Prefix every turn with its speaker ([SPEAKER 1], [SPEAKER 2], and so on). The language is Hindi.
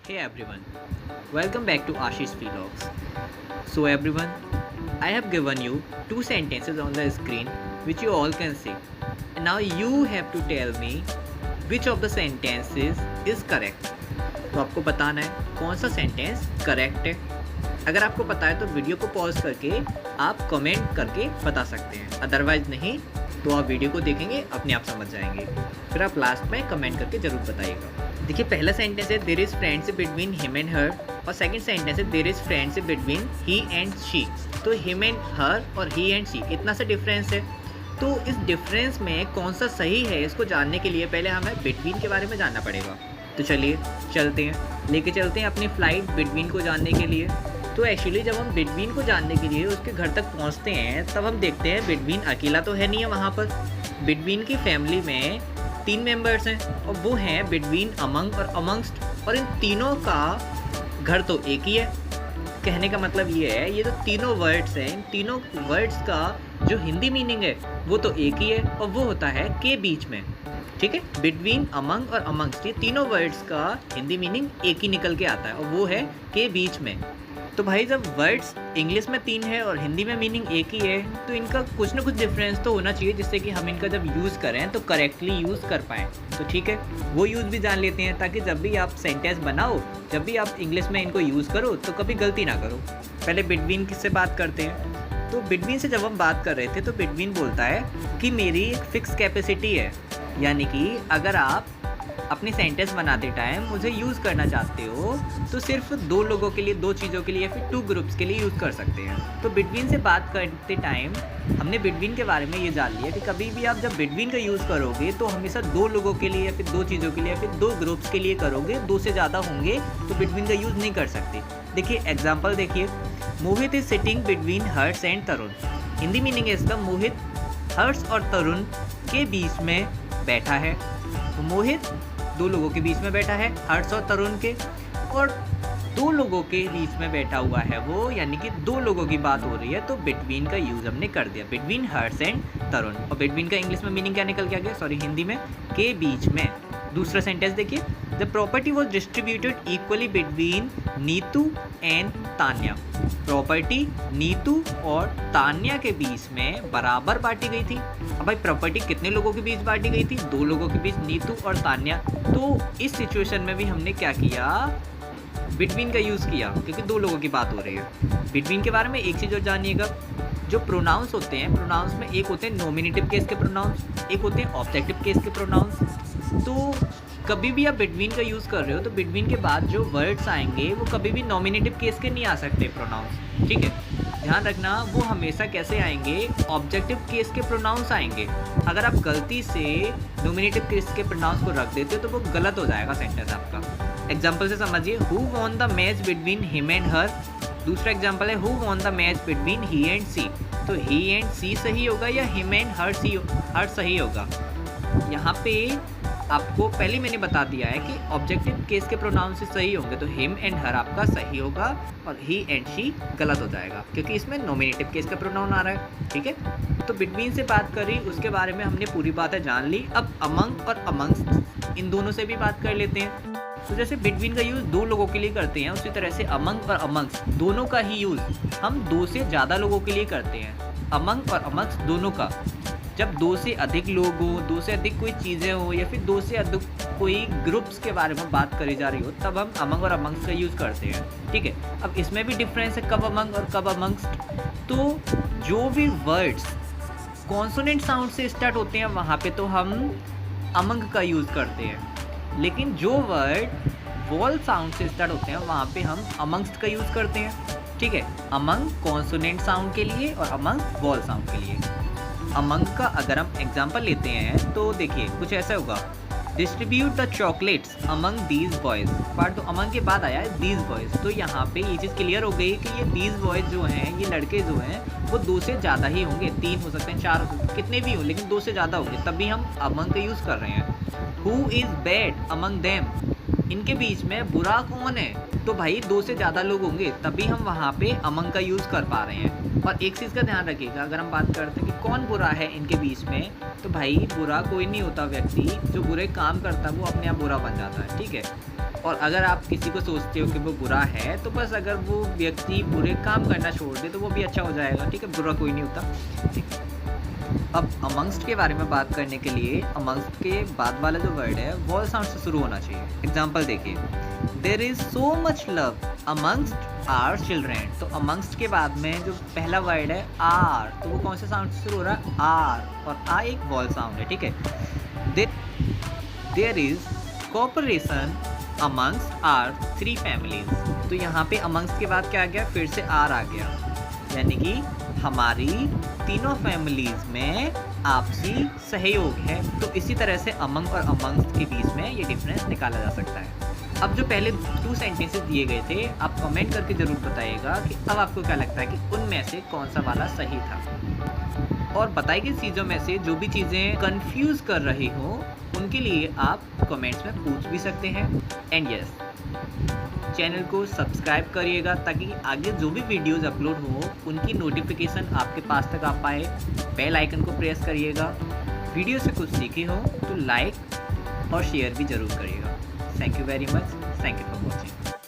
[SPEAKER 1] Hey everyone, welcome back to Ashish Vlogs. So everyone, I have given you two sentences on the screen which you all can see. And now you have to tell me which of the sentences is correct. तो आपको बताना है कौन सा सेंटेंस करेक्ट है। अगर आपको पता है तो वीडियो को पॉज करके आप कमेंट करके बता सकते हैं, अदरवाइज नहीं तो आप वीडियो को देखेंगे अपने आप समझ जाएंगे, फिर आप लास्ट में कमेंट करके ज़रूर बताइएगा। देखिए पहला सेंटेंस है there is friendship between him and her, और सेकंड सेंटेंस है there is friendship between he and she. तो हिम एंड हर और ही एंड शी इतना सा डिफरेंस है, तो इस डिफरेंस में कौन सा सही है इसको जानने के लिए पहले हमें बिटवीन के बारे में जानना पड़ेगा। तो चलिए चलते हैं, लेके चलते हैं अपनी फ़्लाइट बिटवीन को जानने के लिए। तो एक्चुअली जब हम बिटवीन को जानने के लिए उसके घर तक पहुंचते हैं तब हम देखते हैं बिटवीन अकेला तो है नहीं है वहाँ पर। बिटवीन की फैमिली में 3 मेंबर्स हैं और वो हैं बिटवीन, अमंग और अमंगस्ट, और इन तीनों का घर तो एक ही है। कहने का मतलब ये है ये जो तीनों वर्ड्स हैं, इन तीनों वर्ड्स का जो हिंदी मीनिंग है वो तो एक ही है और वो होता है के बीच में। ठीक है, बिटवीन, अमंग और अमंगस्ट ये तीनों वर्ड्स का हिंदी मीनिंग एक ही निकल के आता है और वो है के बीच में। तो भाई जब वर्ड्स इंग्लिश में 3 है और हिंदी में मीनिंग एक ही है तो इनका कुछ ना कुछ डिफरेंस तो होना चाहिए जिससे कि हम इनका जब यूज़ करें तो करेक्टली यूज़ कर पाएँ। तो ठीक है, वो यूज़ भी जान लेते हैं ताकि जब भी आप सेंटेंस बनाओ, जब भी आप इंग्लिश में इनको यूज़ करो तो कभी गलती ना करो। पहले बिटवीन किससे बात करते हैं। तो बिटवीन से जब हम बात कर रहे थे तो बिटवीन बोलता है कि मेरी एक फ़िक्स कैपेसिटी है, यानी कि अगर आप अपनी सेंटेंस बनाते टाइम मुझे यूज़ करना चाहते हो तो सिर्फ 2 लोगों के लिए, 2 चीज़ों के लिए या फिर 2 ग्रुप्स के लिए यूज़ कर सकते हैं। तो बिटवीन से बात करते टाइम हमने बिटवीन के बारे में ये जान लिया कि कभी भी आप जब बिटवीन का यूज़ करोगे तो हमेशा 2 लोगों के लिए या फिर 2 चीज़ों के लिए या फिर 2 ग्रुप्स के लिए करोगे। 2 से ज़्यादा होंगे तो बिटवीन का यूज़ नहीं कर सकते। देखिए एग्जाम्पल देखिए, Mohit is sitting between Harsh and Tarun. Hindi meaning है इसका, मोहित हर्ष और तरुण के बीच में बैठा है। तो मोहित 2 लोगों के बीच में बैठा है, हर्ष और तरुण के, और 2 लोगों के बीच में बैठा हुआ है वो, यानी कि 2 लोगों की बात हो रही है। तो बिटवीन का यूज़ हमने कर दिया, बिटवीन हर्ष एंड तरुण। और बिटवीन का इंग्लिश में मीनिंग क्या निकल के आ गया, सॉरी हिंदी में, के बीच में। दूसरा सेंटेंस देखिए, the property was distributed equally between Neetu and Tanya. Property Neetu और तान्या के बीच में बराबर बांटी गई थी। अब भाई प्रॉपर्टी कितने लोगों के बीच बांटी गई थी, 2 लोगों के बीच, नीतू और तान्या। तो इस सिचुएशन में भी हमने क्या किया, बिटवीन का यूज़ किया, क्योंकि 2 लोगों की बात हो रही है। बिटवीन के बारे में एक चीज़ और जानिएगा, जो प्रोनाउंस होते हैं, प्रोनाउंस में एक होते हैं नॉमिनेटिव केस के प्रोनाउंस, एक होते हैं ऑब्जेक्टिव केस के प्रोनाउंस। तो कभी भी आप बिटवीन का यूज़ कर रहे हो तो बिटवीन के बाद जो वर्ड्स आएंगे वो कभी भी नॉमिनेटिव केस के नहीं आ सकते प्रोनाउंस। ठीक है, ध्यान रखना, वो हमेशा कैसे आएंगे, ऑब्जेक्टिव केस के प्रोनाउंस आएंगे। अगर आप गलती से नॉमिनेटिव केस के प्रोनाउंस को रख देते हो तो वो गलत हो जाएगा सेंटेंस आपका। एग्जाम्पल से समझिए, who won the match between him and her. दूसरा एग्जाम्पल है, who won the match between he and she. तो ही एंड सी सही होगा या हिम एंड हर सही होगा। यहाँ पे आपको पहले मैंने बता दिया है कि ऑब्जेक्टिव केस के प्रोनाउन से सही होंगे, तो हिम एंड हर आपका सही होगा और ही एंड शी गलत हो जाएगा, क्योंकि इसमें नॉमिनेटिव केस का प्रोनाउन आ रहा है। ठीक है, तो बिटवीन से बात करी, उसके बारे में हमने पूरी बातें जान ली। अब अमंग और अमंग्स्ट, इन दोनों से भी बात कर लेते हैं। तो जैसे बिटवीन का यूज़ 2 लोगों के लिए करते हैं, उसी तरह से अमंग और अमंग्स्ट दोनों का ही यूज़ हम 2 से ज़्यादा लोगों के लिए करते हैं। अमंग और अमंग्स्ट दोनों का, जब 2 से अधिक लोग हो, 2 से अधिक कोई चीज़ें हो या फिर 2 से अधिक कोई ग्रुप्स के बारे में बात करी जा रही हो, तब हम अमंग और अमंग्स्ट का यूज़ करते हैं। ठीक है, अब इसमें भी डिफरेंस है कब अमंग और कब अमंग्स्ट। तो जो भी वर्ड्स कॉन्सोनेंट साउंड से स्टार्ट होते हैं वहाँ पे तो हम अमंग का यूज़ करते हैं, लेकिन जो वर्ड वॉल साउंड से स्टार्ट होते हैं वहाँ पे हम अमंग्स्ट का यूज़ करते हैं। ठीक है, अमंग कॉन्सोनेंट साउंड के लिए और अमंग वॉल साउंड के लिए। अमंग का अगर हम एग्जाम्पल लेते हैं तो देखिए कुछ ऐसा होगा, distribute the chocolates among these boys. Part तो अमंग के बाद आया है दीज बॉयज़। तो यहाँ पे ये चीज़ क्लियर हो गई कि ये दीज बॉयज़ जो हैं, ये लड़के जो हैं वो 2 से ज़्यादा ही होंगे, 3 हो सकते हैं, 4 हो सकते हैं, कितने भी हो, लेकिन 2 से ज़्यादा होंगे, तभी हम अमंग का यूज़ कर रहे हैं। Who is bad among them, इनके बीच में बुरा कौन है, तो भाई 2 से ज़्यादा लोग होंगे तभी हम वहाँ पे अमंग का यूज़ कर पा रहे हैं। और एक चीज़ का ध्यान रखिएगा, अगर हम बात करते हैं कि कौन बुरा है इनके बीच में, तो भाई बुरा कोई नहीं होता, व्यक्ति जो बुरे काम करता है वो अपने आप बुरा बन जाता है। ठीक है, और अगर आप किसी को सोचते हो कि वो बुरा है तो बस अगर वो व्यक्ति बुरे काम करना छोड़ दे तो वो भी अच्छा हो जाएगा, ठीक है, बुरा कोई नहीं होता, ठीक है। अब अमंगस्ट के बारे में बात करने के लिए अमंगस्ट के बाद वाला जो वर्ड है वॉल साउंड से शुरू होना चाहिए। एग्जाम्पल देखिए, there is so much love amongst our children. तो अमंगस्ट के बाद में जो पहला वर्ड है आर, तो वो कौन से साउंड से शुरू हो रहा है, आर, और आ एक वॉल साउंड है, ठीक है। There is cooperation amongst our 3 families. तो यहाँ पे अमंगस्ट के बाद क्या आ गया, फिर से आर आ गया, यानी कि हमारी तीनों फैमिलीज में आपसी सहयोग है। तो इसी तरह से अमंग और अमंगस्ट के बीच में ये डिफरेंस निकाला जा सकता है। अब जो पहले 2 सेंटेंसेस दिए गए थे, आप कमेंट करके ज़रूर बताइएगा कि अब आपको क्या लगता है कि उनमें से कौन सा वाला सही था। और बताई गई चीज़ों में से जो भी चीज़ें कंफ्यूज कर रही हो उनके लिए आप कमेंट्स में पूछ भी सकते हैं। एंड यस, चैनल को सब्सक्राइब करिएगा ताकि आगे जो भी वीडियोस अपलोड हो उनकी नोटिफिकेशन आपके पास तक आ पाए। बेल आइकन को प्रेस करिएगा। वीडियो से कुछ सीखे हो तो लाइक और शेयर भी ज़रूर करिएगा। Thank you very much. Thank you for watching.